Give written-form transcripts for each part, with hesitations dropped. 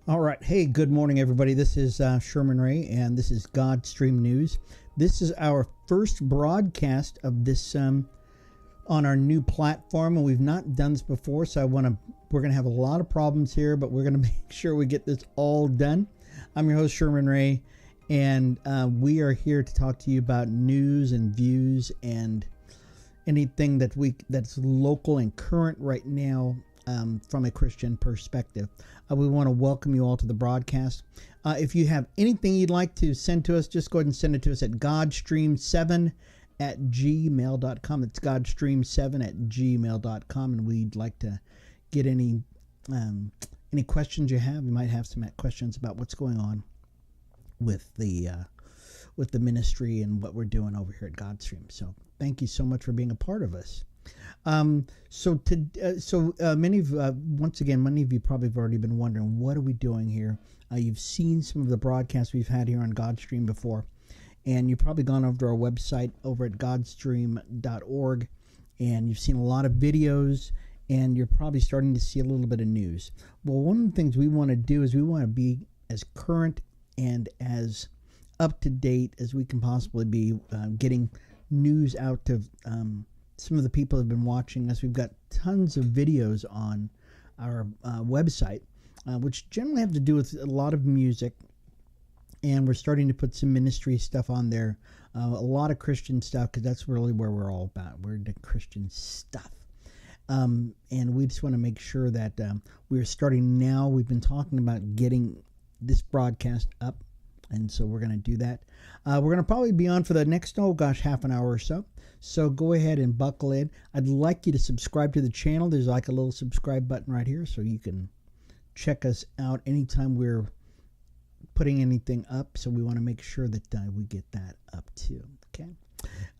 All right. Hey, good morning, everybody. This is Sherman Ray, and this is Godstream News. This is our first broadcast of this on our new platform, and we've not done this before, so we're going to have a lot of problems here, but we're going to make sure we get this all done. I'm your host, Sherman Ray, and we are here to talk to you about news and views and anything that's local and current right now. From a Christian perspective. We want to welcome you all to the broadcast. If you have anything you'd like to send to us, just go ahead and send it to us at godstream7@gmail.com. It's godstream7@gmail.com, and we'd like to get any questions you have. You might have some questions about what's going on with the ministry and what we're doing over here at Godstream. So thank you so much for being a part of us. Many of you probably have already been wondering, what are we doing here? You've seen some of the broadcasts we've had here on Godstream before, and you've probably gone over to our website over at godstream.org, and you've seen a lot of videos, and you're probably starting to see a little bit of news. Well, one of the things we want to do is we want to be as current and as up to date as we can possibly be, getting news out to some of the people who have been watching us. We've got tons of videos on our website, which generally have to do with a lot of music, and we're starting to put some ministry stuff on there, a lot of Christian stuff, because that's really where we're all about. We're into Christian stuff, and we just want to make sure that we're starting now. We've been talking about getting this broadcast up, and so we're going to do that. We're going to probably be on for the next, half an hour or so. So go ahead and buckle in. I'd like you to subscribe to the channel. There's like a little subscribe button right here, so you can check us out anytime we're putting anything up. So we want to make sure that we get that up too. Okay.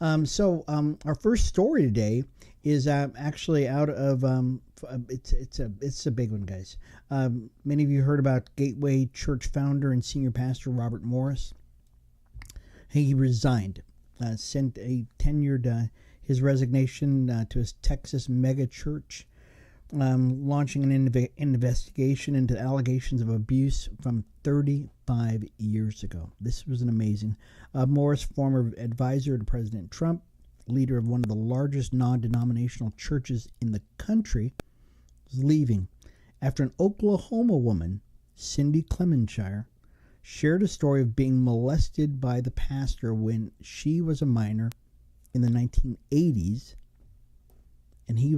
Our first story today is actually out of it's a big one, guys. Many of you heard about Gateway Church founder and senior pastor Robert Morris. He resigned, sent his resignation to his Texas mega church, launching an investigation into allegations of abuse from 35 years ago. This was an amazing. Morris, former advisor to President Trump, leader of one of the largest non-denominational churches in the country, was leaving after an Oklahoma woman, Cindy Clemenshire, shared a story of being molested by the pastor when she was a minor in the 1980s, and he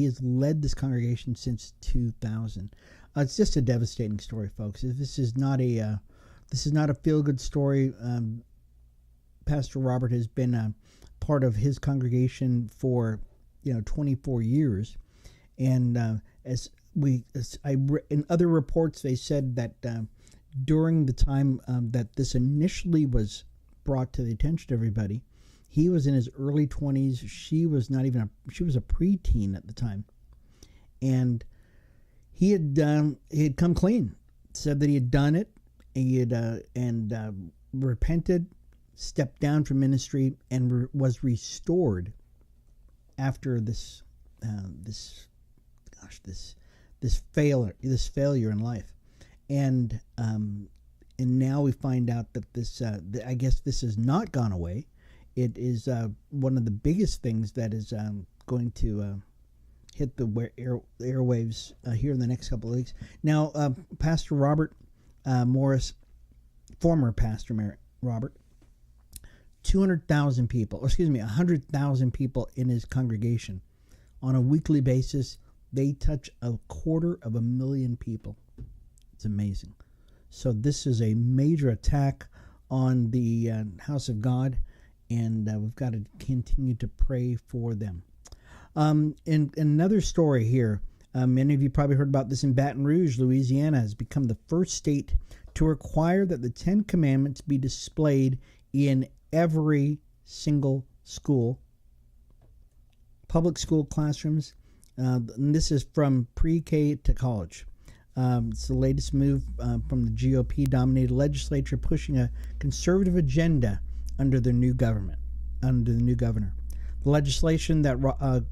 has led this congregation since 2000. It's just a devastating story, folks. This is not a feel-good story. Pastor Robert has been a part of his congregation for 24 years, and in other reports, they said that during the time that this initially was brought to the attention of everybody, he was in his early 20s. She was a preteen at the time, and he had come clean, said that he had done it. He had repented, stepped down from ministry, and was restored after this failure in life, and now we find out that this I guess this has not gone away. It is one of the biggest things that is going to hit the airwaves here in the next couple of weeks. Now, Pastor Robert Morris, former Pastor Robert, 100,000 people in his congregation on a weekly basis. They touch 250,000 people. It's amazing. So this is a major attack on the house of God, and we've got to continue to pray for them. And another story here, many of you probably heard about this in Baton Rouge, Louisiana, has become the first state to require that the 10 Commandments be displayed in every single school, public school classrooms. And this is from pre-K to college. It's the latest move from the GOP-dominated legislature, pushing a conservative agenda under the new governor. The legislation that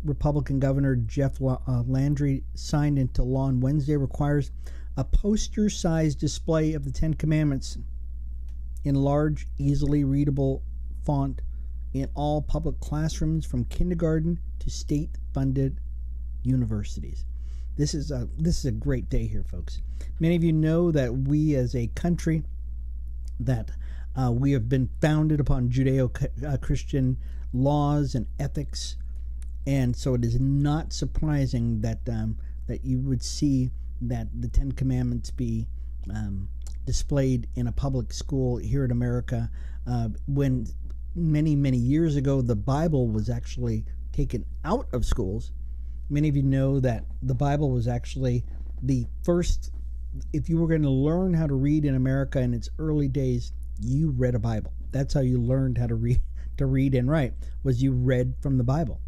Republican Governor Jeff Landry signed into law on Wednesday requires a poster-sized display of the Ten Commandments in large, easily readable font in all public classrooms from kindergarten to state-funded universities. This is a great day here, folks. Many of you know that we as a country, that we have been founded upon Judeo-Christian laws and ethics, and so it is not surprising that that you would see that the Ten Commandments be displayed in a public school here in America, when many years ago the Bible was actually taken out of schools. Many of you know that the Bible was actually the first. If you were going to learn how to read in America in its early days, you read a Bible. That's how you learned how to read and write, was you read from the Bible,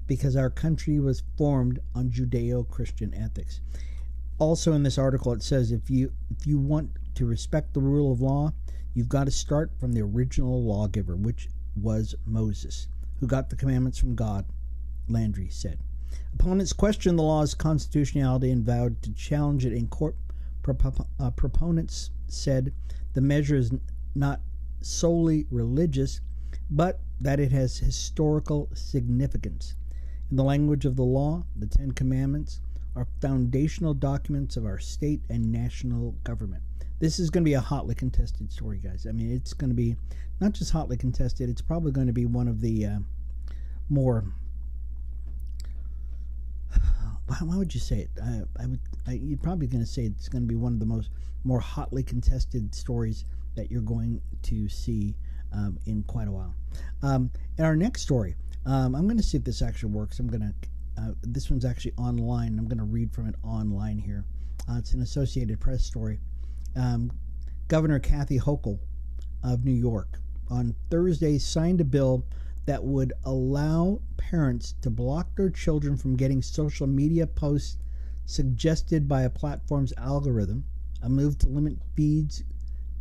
because our country was formed on Judeo-Christian ethics. Also in this article it says if you want to respect the rule of law, you've got to start from the original lawgiver, which was Moses, who got the commandments from God, Landry said. Opponents questioned the law's constitutionality and vowed to challenge it in court. Proponents said the measure is not solely religious, but that it has historical significance. In the language of the law, the Ten Commandments are foundational documents of our state and national government. This is going to be a hotly contested story, guys. I mean, it's going to be not just hotly contested, it's probably going to be one of the more... How would you say it? You're probably going to say it's going to be one of the more hotly contested stories that you're going to see in quite a while. In our next story, I'm going to see if this actually works. This one's actually online. I'm going to read from it online here. It's an Associated Press story. Governor Kathy Hochul of New York on Thursday signed a bill that would allow parents to block their children from getting social media posts suggested by a platform's algorithm, a move to limit feeds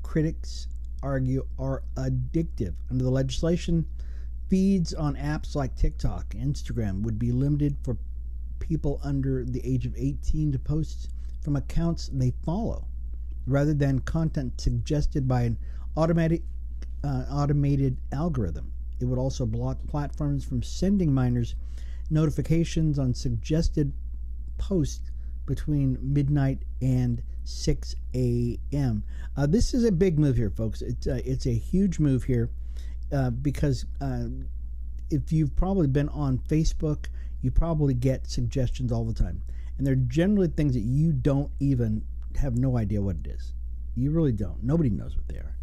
critics argue are addictive. Under the legislation, feeds on apps like TikTok and Instagram would be limited for people under the age of 18 to posts from accounts they follow, rather than content suggested by an automated algorithm. It would also block platforms from sending minors notifications on suggested posts between midnight and 6 a.m. This is a big move here, folks. It's a huge move here because if you've probably been on Facebook, you probably get suggestions all the time. And they're generally things that you don't even have no idea what it is. You really don't. Nobody knows what they are.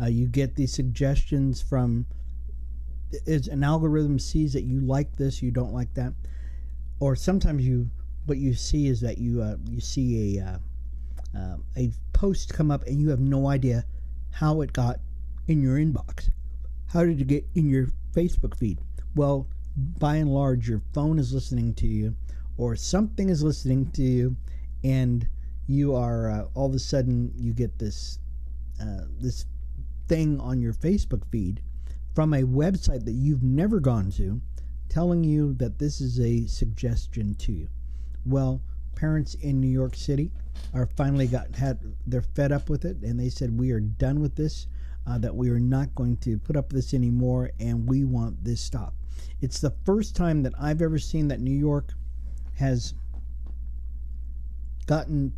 You get these suggestions from... Is an algorithm sees that you like this, you don't like that, or sometimes what you see is that you see a post come up and you have no idea how it got in your inbox. How did it get in your Facebook feed? Well, by and large, your phone is listening to you, or something is listening to you, and you are all of a sudden you get this this thing on your Facebook feed from a website that you've never gone to, telling you that this is a suggestion to you. Well, parents in New York City are finally they're fed up with it, and they said, we are done with this, that we are not going to put up with this anymore, and we want this stopped. It's the first time that I've ever seen that New York has gotten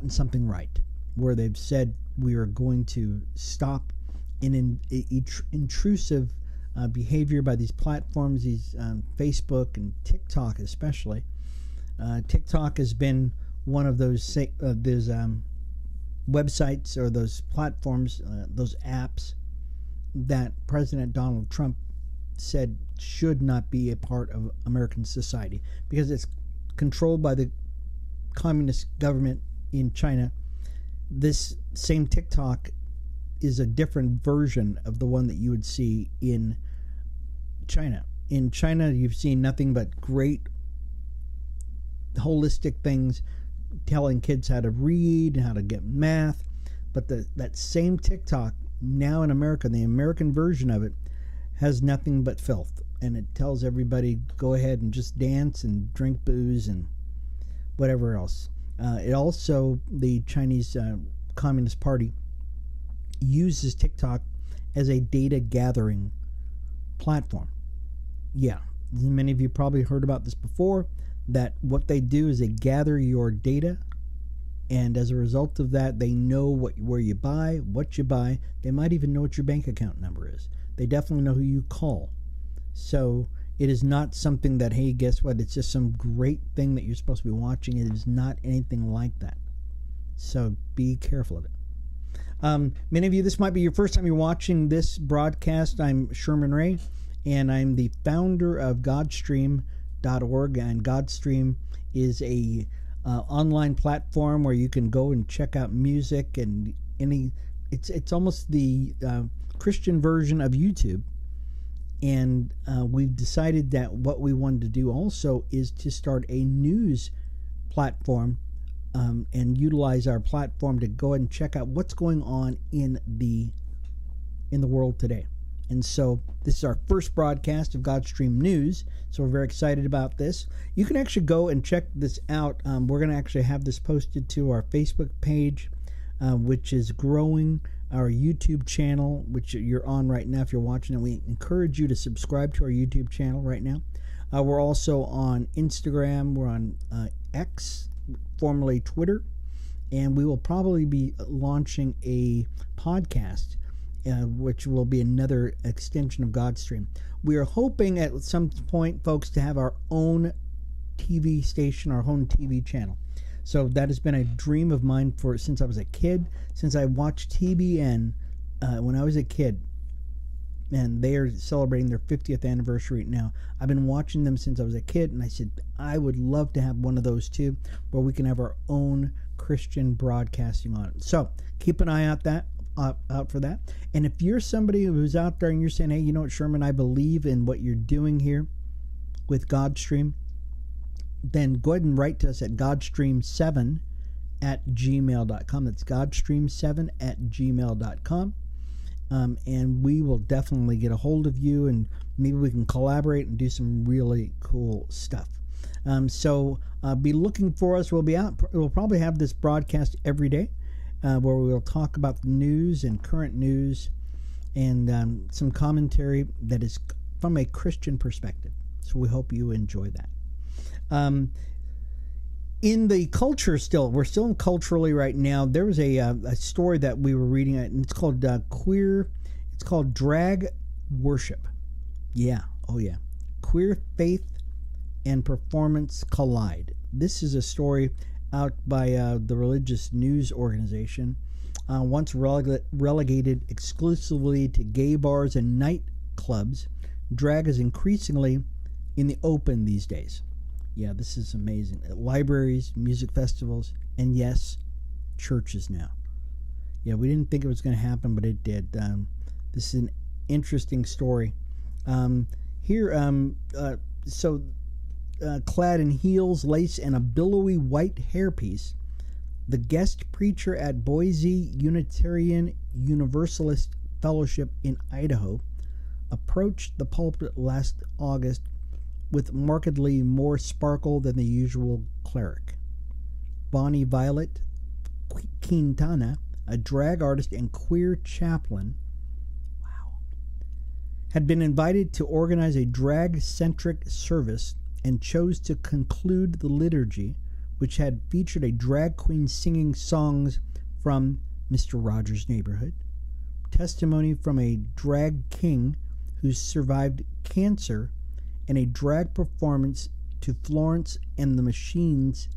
something right, where they've said we are going to stop intrusive behavior by these platforms, these Facebook and TikTok especially. TikTok has been one of those websites or those platforms, those apps that President Donald Trump said should not be a part of American society because it's controlled by the communist government in China. This same TikTok is a different version of the one that you would see in China. In China, you've seen nothing but great holistic things, telling kids how to read and how to get math. But that same TikTok, now in America, the American version of it, has nothing but filth. and it tells everybody go ahead and just dance and drink booze and whatever else. It also, the Chinese Communist Party uses TikTok as a data gathering platform. Yeah, many of you probably heard about this before, that what they do is they gather your data, and as a result of that, they know where you buy, what you buy. They might even know what your bank account number is. They definitely know who you call. So it is not something that, hey, guess what? It's just some great thing that you're supposed to be watching. It is not anything like that. So be careful of it. Many of you, this might be your first time you're watching this broadcast. I'm Sherman Ray, and I'm the founder of Godstream.org, and Godstream is a online platform where you can go and check out music and it's almost the Christian version of YouTube. And we've decided that what we wanted to do also is to start a news platform and utilize our platform to go ahead and check out what's going on in the world today. And so this is our first broadcast of Godstream News, so we're very excited about this. You can actually go and check this out. We're going to actually have this posted to our Facebook page, which is growing, our YouTube channel, which you're on right now if you're watching it. We encourage you to subscribe to our YouTube channel right now. We're also on Instagram. We're on X, formerly Twitter, and we will probably be launching a podcast, which will be another extension of Godstream. We are hoping at some point, folks, to have our own TV station, our own TV channel. So that has been a dream of mine since I was a kid, since I watched TBN when I was a kid. And they are celebrating their 50th anniversary now. I've been watching them since I was a kid, and I said, I would love to have one of those too, where we can have our own Christian broadcasting on it. So keep an eye out for that. And if you're somebody who's out there and you're saying, hey, you know what, Sherman, I believe in what you're doing here with Godstream, then go ahead and write to us at godstream7@gmail.com. That's godstream7@gmail.com. And we will definitely get a hold of you, and maybe we can collaborate and do some really cool stuff. So be looking for us. We'll be out. We'll probably have this broadcast every day, where we will talk about the news and current news and some commentary that is from a Christian perspective. So we hope you enjoy that. In the culture we're still culturally right now. There was a story that we were reading, and it's called it's called Drag Worship. Yeah, oh yeah. Queer faith and performance collide. This is a story out by the religious news organization. Once relegated exclusively to gay bars and nightclubs, drag is increasingly in the open these days. Yeah, this is amazing. At libraries, music festivals, and yes, churches now. Yeah, we didn't think it was going to happen, but it did. This is an interesting story. Clad in heels, lace, and a billowy white hairpiece, the guest preacher at Boise Unitarian Universalist Fellowship in Idaho approached the pulpit last August with markedly more sparkle than the usual cleric. Bonnie Violet Quintana, a drag artist and queer chaplain, had been invited to organize a drag-centric service and chose to conclude the liturgy, which had featured a drag queen singing songs from Mr. Rogers' Neighborhood, testimony from a drag king who survived cancer, and a drag performance to Florence and the Machine's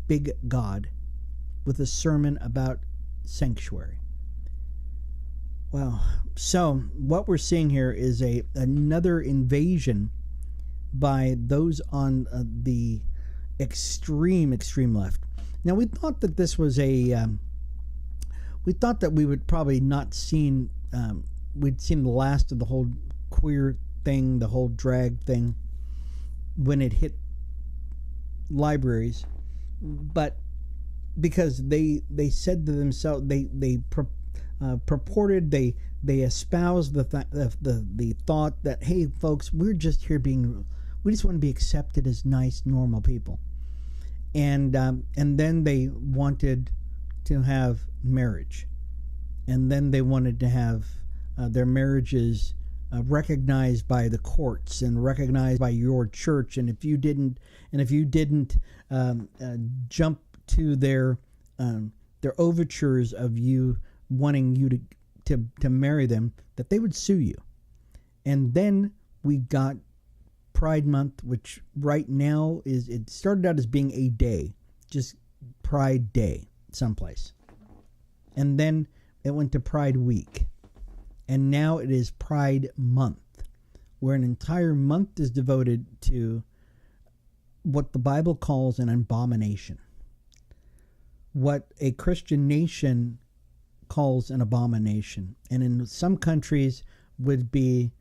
Big God, with a sermon about sanctuary. Wow. So what we're seeing here is another invasion by those on the extreme left. Now, we thought that this was we thought that we would probably not we'd seen the last of the whole queer thing, the whole drag thing, when it hit libraries, but because they said to themselves, purported, they espoused the thought that, hey folks, we just want to be accepted as nice, normal people, and then they wanted to have marriage, and then they wanted to have their marriages recognized by the courts and recognized by your church, and if you didn't jump to their overtures of you wanting you to marry them, that they would sue you. And then we got Pride Month, which right now it started out as being a day, just Pride Day someplace, and then it went to Pride Week, and now it is Pride Month, where an entire month is devoted to what the Bible calls an abomination, what a Christian nation calls an abomination, and in some countries would be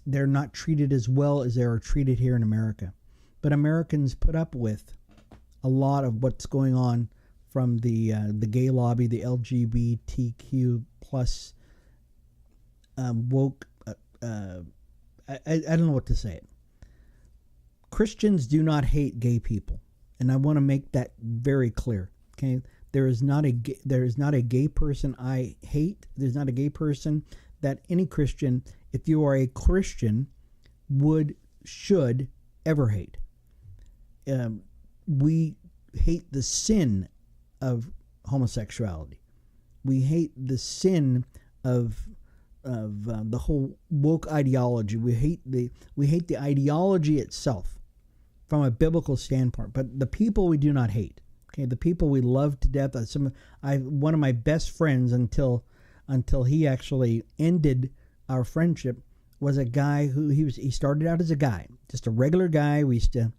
they're not treated as well as they are treated here in America. But Americans put up with a lot of what's going on from the gay lobby, the LGBTQ plus woke. I don't know what to say. Christians do not hate gay people, and I want to make that very clear. Okay, there is not a gay person I hate. There's not a gay person that any Christian, if you are a Christian, should ever hate. We hate the sin of homosexuality. We hate the sin of the whole woke ideology. We hate the ideology itself from a biblical standpoint. But the people we do not hate. Okay, the people we love to death. One of my best friends until he actually ended our friendship was a guy who he started out as a guy, just a regular guy. We used to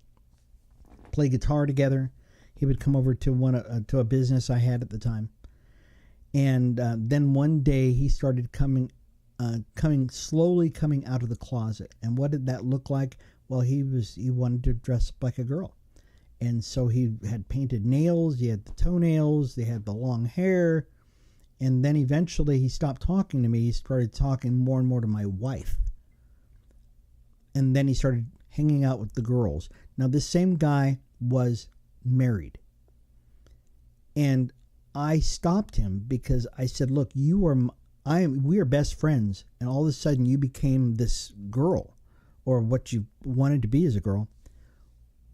play guitar together. He would come over to a business I had at the time, and then one day he started slowly coming out of the closet. And what did that look like? Well, he wanted to dress up like a girl, and so he had painted nails. He had the toenails. They had the long hair, and then eventually he stopped talking to me. He started talking more and more to my wife, and then he started hanging out with the girls. Now, this same guy was married, and I stopped him because I said, "Look, we are best friends, and all of a sudden you became this girl, or what you wanted to be as a girl.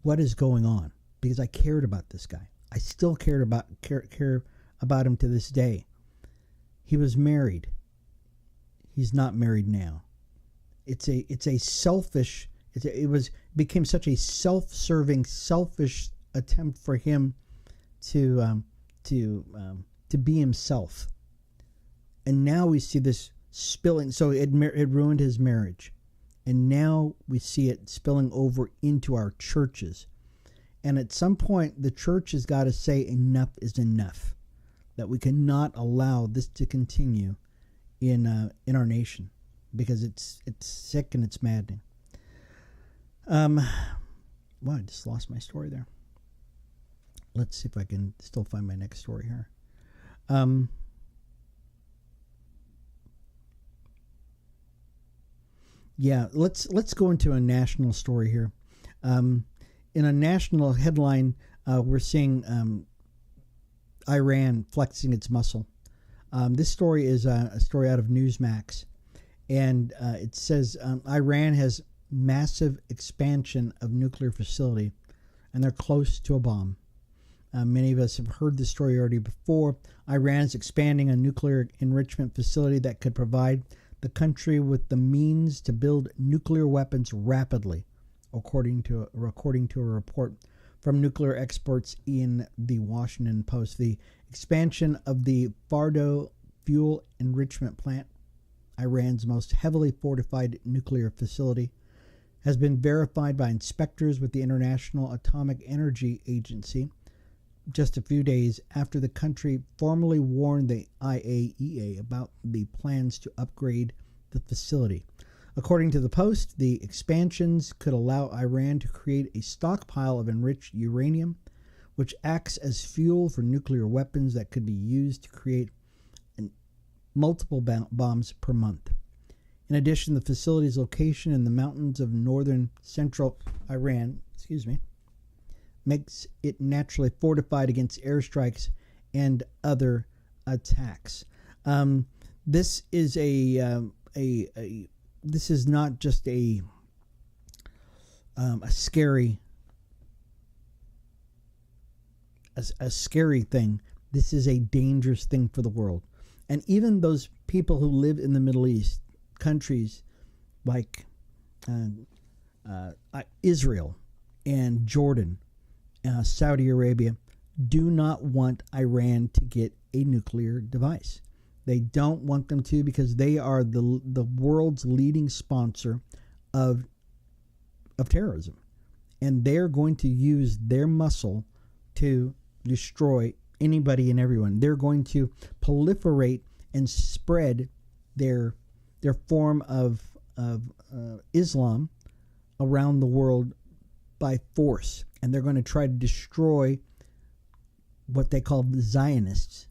What is going on?" Because I cared about this guy. I still care about him to this day. He was married. He's not married now. It became such a self-serving, selfish attempt for him to be himself. And now we see this spilling. So it ruined his marriage, and now we see it spilling over into our churches. And at some point, the church has got to say enough is enough. That we cannot allow this to continue in our nation, because it's sick and it's maddening. Well, I just lost my story there. Let's see if I can still find my next story here. Yeah, let's go into a national story here. In a national headline, we're seeing Iran flexing its muscle. This story is a story out of Newsmax, and it says Iran has massive expansion of nuclear facility, and they're close to a bomb. Many of us have heard this story already before. Iran is expanding a nuclear enrichment facility that could provide the country with the means to build nuclear weapons rapidly, according to a report from nuclear experts in the Washington Post. The expansion of the Fordo fuel enrichment plant, Iran's most heavily fortified nuclear facility, has been verified by inspectors with the International Atomic Energy Agency just a few days after the country formally warned the IAEA about the plans to upgrade the facility. According to the Post, the expansions could allow Iran to create a stockpile of enriched uranium, which acts as fuel for nuclear weapons that could be used to create multiple bombs per month. In addition, the facility's location in the mountains of northern central Iran, makes it naturally fortified against airstrikes and other attacks. This is this is not just a scary thing. This is a dangerous thing for the world. And even those people who live in the Middle East, countries like Israel and Jordan, Saudi Arabia, do not want Iran to get a nuclear device. They don't want them to, because they are the world's leading sponsor of terrorism. And they're going to use their muscle to destroy anybody and everyone. They're going to proliferate and spread their form of Islam around the world by force. And they're going to try to destroy what they call the Zionists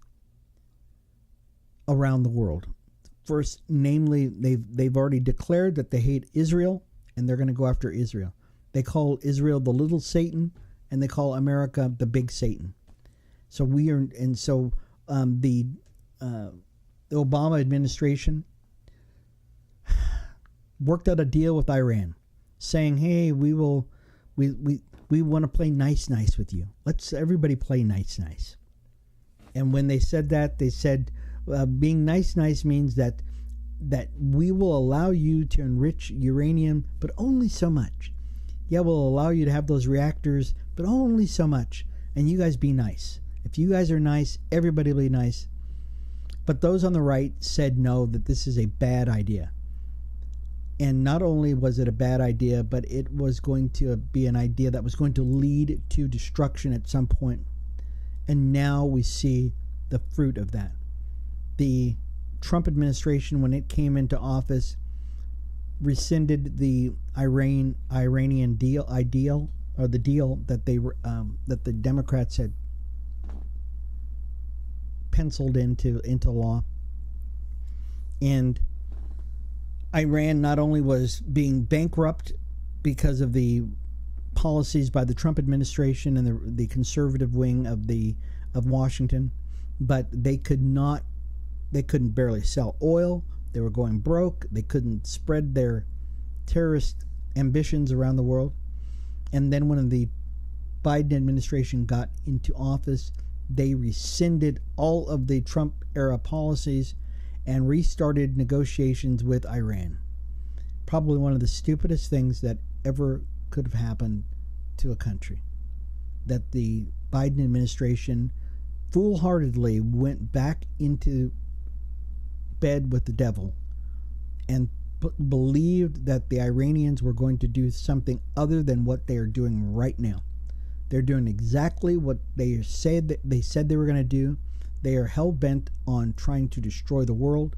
around the world. First, namely, they've already declared that they hate Israel, and they're going to go after Israel. They call Israel the little Satan, and they call America the big Satan. So the Obama administration worked out a deal with Iran, saying, "Hey, we want to play nice with you. Let's everybody play nice." And when they said that, they said, being nice means that we will allow you to enrich uranium, but only so much. Yeah, we'll allow you to have those reactors, but only so much. And you guys be nice. If you guys are nice, everybody will be nice. But those on the right said no, that this is a bad idea. And not only was it a bad idea, but it was going to be an idea that was going to lead to destruction at some point. And now we see the fruit of that. The Trump administration, when it came into office, rescinded the Iranian deal that that the Democrats had penciled into law. And Iran not only was being bankrupt because of the policies by the Trump administration and the conservative wing of Washington, but they couldn't barely sell oil. They were going broke. They couldn't spread their terrorist ambitions around the world. And then when the Biden administration got into office, they rescinded all of the Trump era policies and restarted negotiations with Iran. Probably one of the stupidest things that ever could have happened to a country. That the Biden administration foolhardily went back into bed with the devil and believed that the Iranians were going to do something other than what they are doing right now. They're doing exactly what they said they were going to do. They are hell-bent on trying to destroy the world.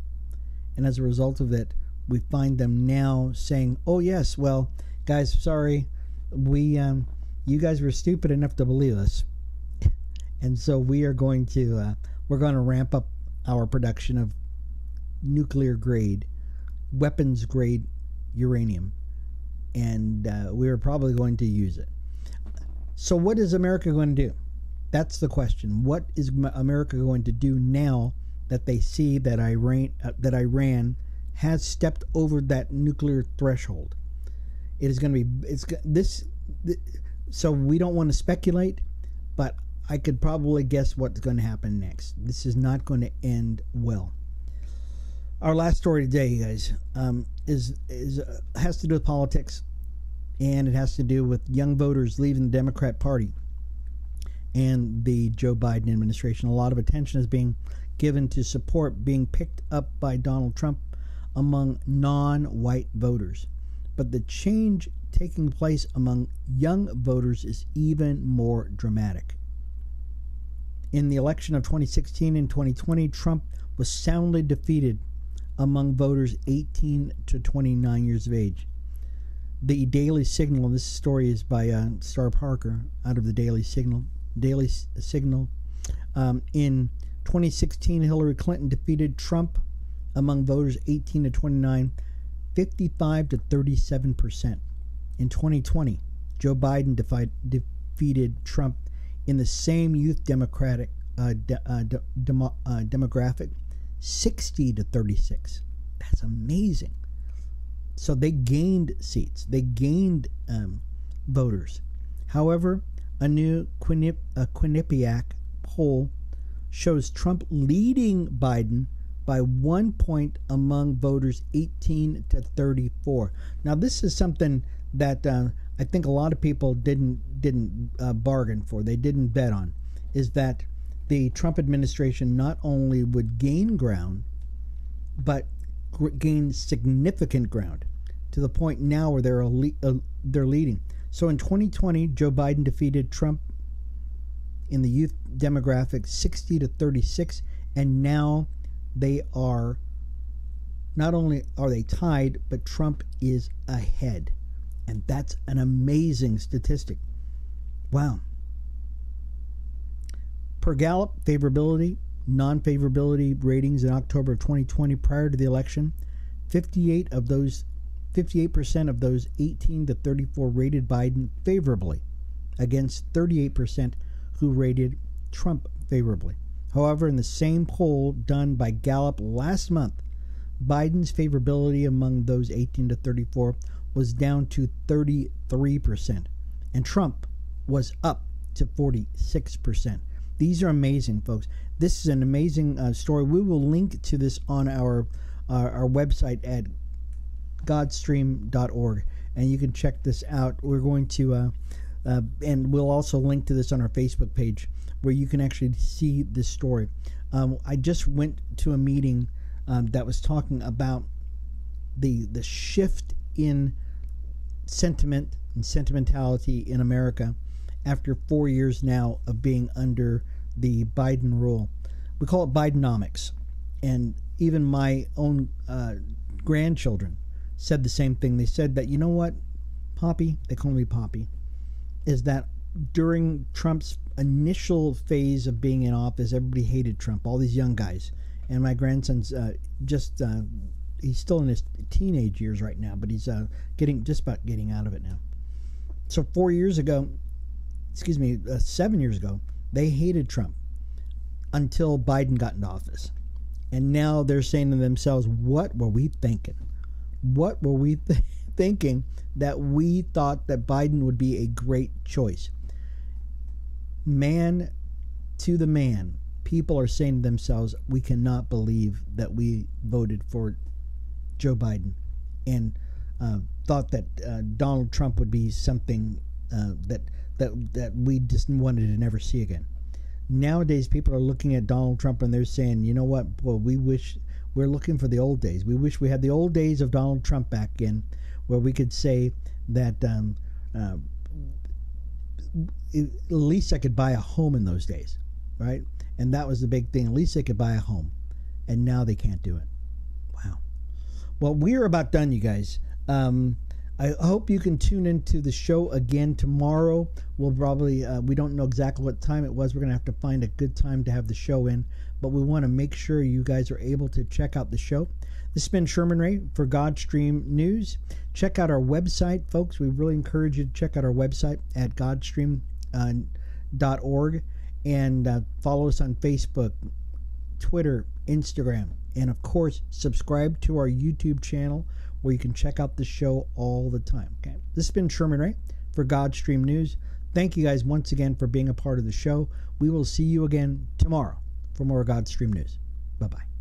And as a result of it, we find them now saying, "Oh yes, well, guys, sorry, you guys were stupid enough to believe us." And so we're going to ramp up our production of nuclear grade, weapons grade uranium, and we're probably going to use it. So what is America going to do? That's the question. What is America going to do now that they see that Iran has stepped over that nuclear threshold? It is going to be so we don't want to speculate, but I could probably guess what's going to happen next. This is not going to end well. Our last story today, guys, has to do with politics, and it has to do with young voters leaving the Democrat Party and the Joe Biden administration. A lot of attention is being given to support being picked up by Donald Trump among non-white voters. But the change taking place among young voters is even more dramatic. In the election of 2016 and 2020, Trump was soundly defeated among voters 18 to 29 years of age. The Daily Signal, and this story is by Star Parker out of the Daily Signal. In 2016, Hillary Clinton defeated Trump among voters 18 to 29, 55 to 37%. In 2020, Joe Biden defeated Trump in the same youth demographic, 60 to 36. That's amazing. So they gained seats. They gained voters. However, a new Quinnipiac poll shows Trump leading Biden by 1 point among voters 18 to 34. Now, this is something that I think a lot of people didn't bargain for. They didn't bet on. Is that the Trump administration not only would gain ground, but gain significant ground to the point now where they're leading. So in 2020, Joe Biden defeated Trump in the youth demographic 60 to 36, and now they are not only are they tied, but Trump is ahead. And that's an amazing statistic. Wow. Per Gallup, favorability, non-favorability ratings in October of 2020 prior to the election, 58% of those 18 to 34 rated Biden favorably, against 38% who rated Trump favorably. However, in the same poll done by Gallup last month, Biden's favorability among those 18 to 34 was down to 33%, and Trump was up to 46%. These are amazing, folks. This is an amazing story. We will link to this on our website at Godstream.org, and you can check this out. We're going to, and we'll also link to this on our Facebook page where you can actually see this story. I just went to a meeting that was talking about the shift in sentiment and sentimentality in America after 4 years now of being under the Biden rule. We call it Bidenomics. And even my own grandchildren said the same thing. They said that, you know what, Poppy, they call me Poppy, is that during Trump's initial phase of being in office, everybody hated Trump, all these young guys. And my grandson's he's still in his teenage years right now, but he's just about getting out of it now. So 7 years ago, they hated Trump until Biden got into office. And now they're saying to themselves, what were we thinking? What were we thinking that we thought that Biden would be a great choice? Man to the man, people are saying to themselves, we cannot believe that we voted for Joe Biden and thought that Donald Trump would be something that we just wanted to never see again. Nowadays, people are looking at Donald Trump and they're saying, you know what? Well, we're looking for the old days. We wish we had the old days of Donald Trump back in, where we could say that at least I could buy a home in those days, right? And that was the big thing. At least they could buy a home. And now they can't do it. Wow. Well, we're about done, you guys. I hope you can tune into the show again tomorrow. We'll probably, we don't know exactly what time it was. We're going to have to find a good time to have the show in. But we want to make sure you guys are able to check out the show. This has been Sherman Ray for Godstream News. Check out our website, folks. We really encourage you to check out our website at Godstream.org and follow us on Facebook, Twitter, Instagram, and of course, subscribe to our YouTube channel where you can check out the show all the time. Okay, this has been Sherman Ray for Godstream News. Thank you guys once again for being a part of the show. We will see you again tomorrow for more Godstream News. Bye-bye.